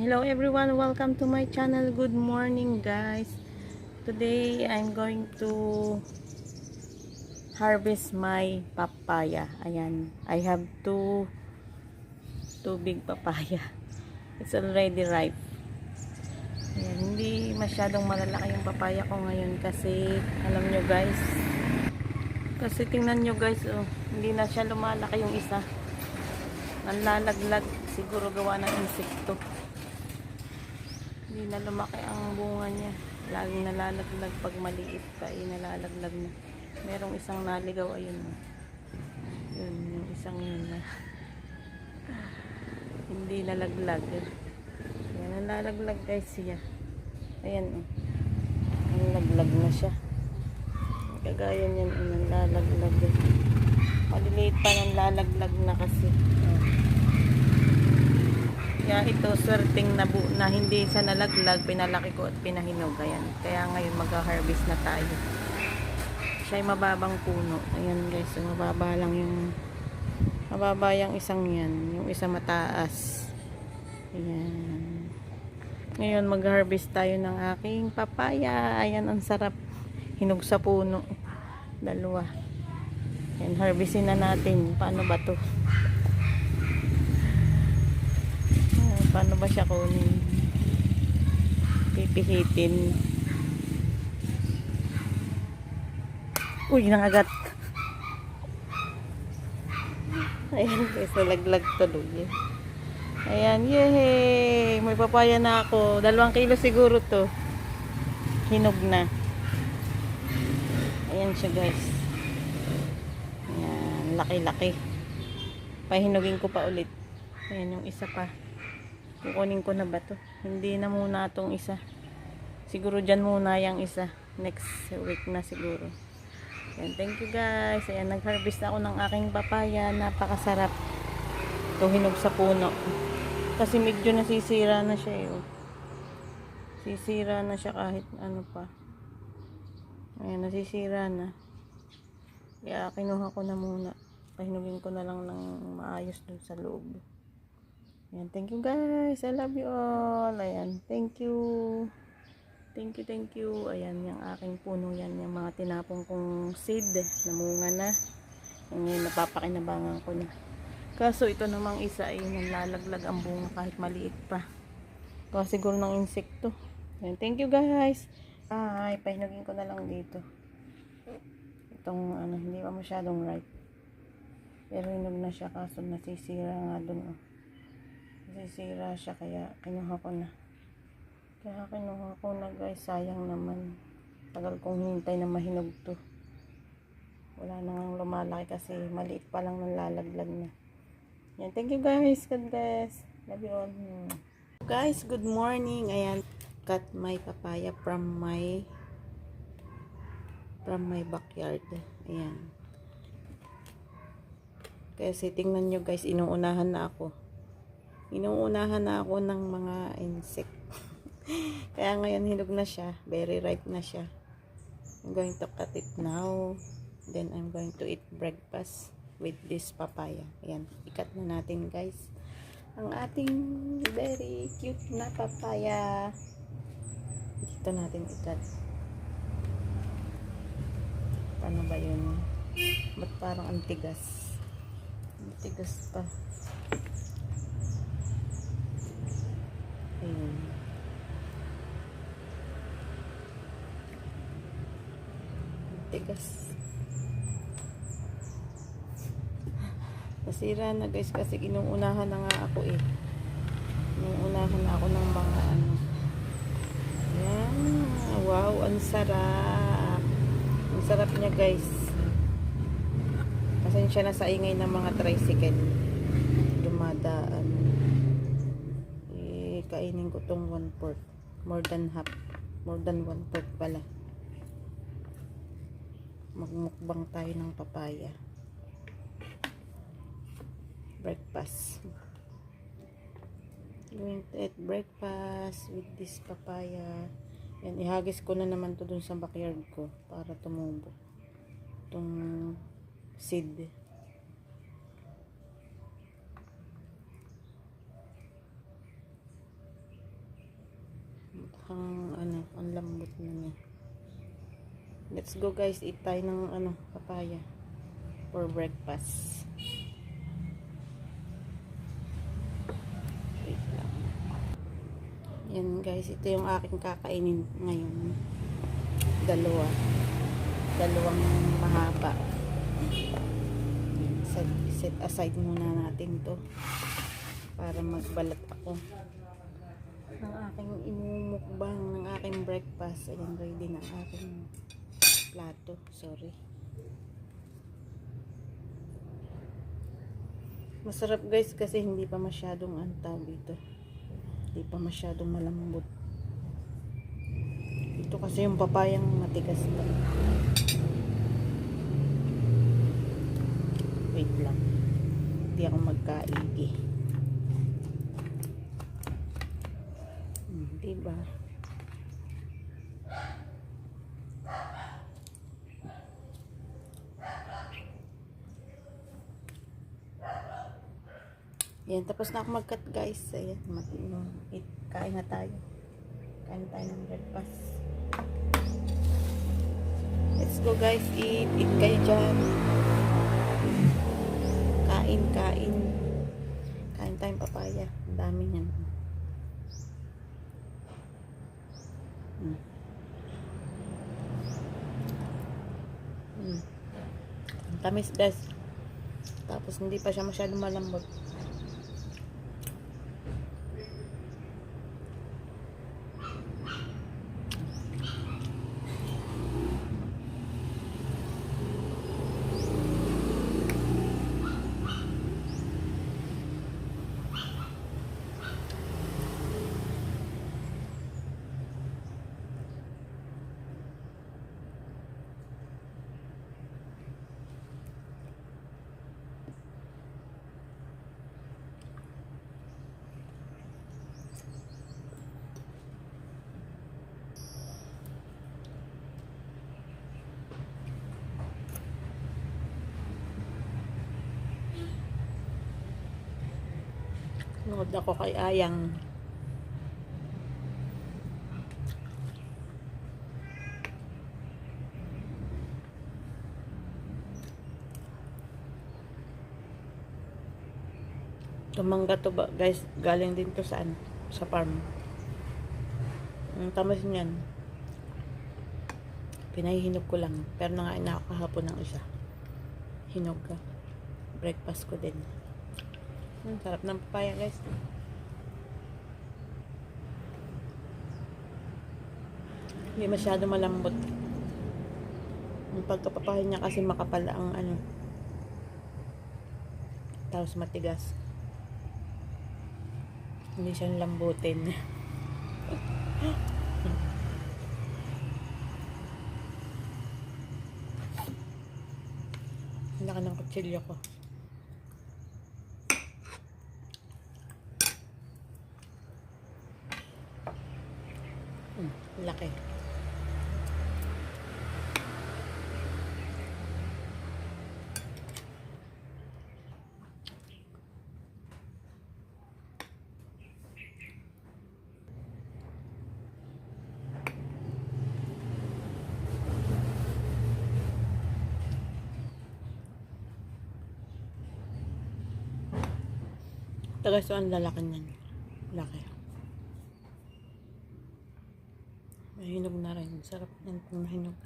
Hello everyone, welcome to my channel. Good morning guys. Today I'm going to harvest my papaya. Ayan, I have two big papaya. It's already ripe. Ayan, hindi masyadong malalaki yung papaya ko ngayon kasi alam nyo guys, kasi tingnan nyo guys, oh, hindi na siya lumalaki yung isa. Nanlalaglag, siguro gawa ng insekto. Hindi na lumaki ang bunga niya. Laging nalalaglag pag maliit pa, nalalaglag na. Merong isang naligaw, ayun. Yun, yung isang yun na. Hindi nalaglag. Ayan, nalalaglag guys siya. Ayan, oh. Nalalaglag na siya. Kagaya niyan, nalalaglag. Maliliit pa, nalalaglag na kasi. Kaya ito, swerteng na hindi sa nalaglag, pinalaki ko at pinahinog. Ayan. Kaya ngayon mag-harvest na tayo. Siya ay mababang puno. Ayan guys, so mababa lang yung mababa yung isang yan. Yung isa mataas. Ayan. Ngayon mag-harvest tayo ng aking papaya. Ayan, ang sarap. Hinog sa puno. Dalawa. Ayan, harvestin na natin. Paano ba to? Paano ba siya kunin? Pipihitin. Uy, nangagat. Ayan guys, nalaglag tuloy. Ayan, yehey! May papaya na ako. 2 kilo siguro to. Hinog na. Ayan siya guys. Ayan, laki-laki. Pahinugin ko pa ulit. Ayan yung isa pa. Kukunin ko na ba to? Hindi na muna tong isa. Siguro dyan muna yung isa. Next week na siguro. Ayan, thank you guys. Ayan, nag-harvest ako ng aking papaya. Napakasarap. Ito hinog sa puno. Kasi medyo nasisira na siya. Oh. Sisira na siya kahit ano pa. Ayan, nasisira na. Kaya kinuha ko na muna. Pahinugin ko na lang ng maayos dun sa loob. Ayan, thank you guys. I love you all. Ayan, thank you. Thank you. Ayan, yung aking puno yan. Yung mga tinapong kong seed. Namunga na. Ngayon, napapakinabangan ko na. Kaso, ito namang isa ay nalalaglag ang bunga kahit maliit pa. Kasi siguro ng insekto. Ayan, thank you guys. Ay, pahinugin ko na lang dito. Itong, hindi pa masyadong ripe. Pero hinog na siya kaso nasisira nga dun, oh. Nasisira siya kaya kinuha ko na guys, sayang naman, tagal kong hinintay na mahinog to, wala nang lumalaki kasi maliit pa lang nalalaglag na. Yan, thank you guys, God bless, love you all. Guys, good morning. Ayan, cut my papaya from my backyard. Ayan, kasi tingnan nyo guys, inuunahan na ako ng mga insect. Kaya ngayon hinog na siya, very ripe na siya. I'm going to cut it now, then I'm going to eat breakfast with this papaya. Ayan, ikat na natin guys ang ating very cute na papaya. Dito natin ikat. Paano ba yun? Ba't parang antigas pa? Ayun. Tigas. Nasira na guys kasi inuunahan na nga ako eh. Inuunahan na ako ng mga ano. Ayan. Wow, ang sarap. Ang sarap niya guys. Pasensya na sa ingay ng mga tricycle. Dumadaan. Kainin ko tong 1/4, more than 1/4 pala. Magmukbang tayo ng papaya breakfast. Going to eat breakfast with this papaya. Yan, ihagis ko na naman to dun sa backyard ko para tumubo itong seed. Ang lambot na niya. Let's go guys, eat tayo ng papaya for breakfast. Wait lang. Yan guys, ito yung aking kakainin ngayon. Dalawang mahaba. Set aside muna natin to para magbalat ako ng aking imumukbang ng aking breakfast. Ayan, ready na aking plato. Sorry. Masarap guys kasi hindi pa masyadong antaw dito. Hindi pa masyadong malambot. Ito kasi yung papayang matigas pa. Wait lang. Hindi ako magkaigi. Diba? Yan, tapos na ako mag-cut guys. Ayan, kain na tayo. Kain tayo ng breakfast. Let's go guys, eat kayo dyan. Kain tayong papaya. Ang dami niyan. Ang tamis guys. Tapos hindi pa siya masyadong malambot. Nood ako kay Ayang. Tumangga to ba guys, galing din to sa farm. Ang tamis niyan. Pinahihinog ko lang, pero nangain na ako kahapon ng isa. Hinog ka. Breakfast ko din. Sarap ng papaya guys. Hindi masyado malambot. Yung pagkapapaya niya kasi makapal ang tapos matigas. Hindi siya lambutin. Laki ng kutsilyo ko. Laki. Tagas so ang lalaki niyan. Laki. Mahinog na rin. Sarap yan kung mahinog.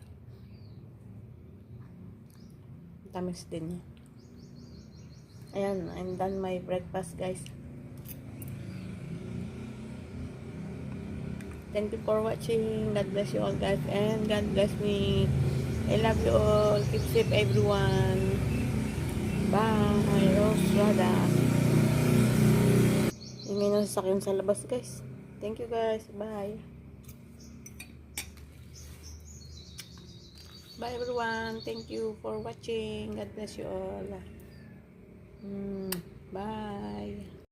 Tamis din yan. Ayan, I'm done my breakfast guys. Thank you for watching. God bless you all guys. And God bless me. I love you all. Keep safe everyone. Bye. Rose Rada. Ingay na sasakyan sa labas guys. Thank you guys. Bye. Bye everyone. Thank you for watching. God bless you all. Bye.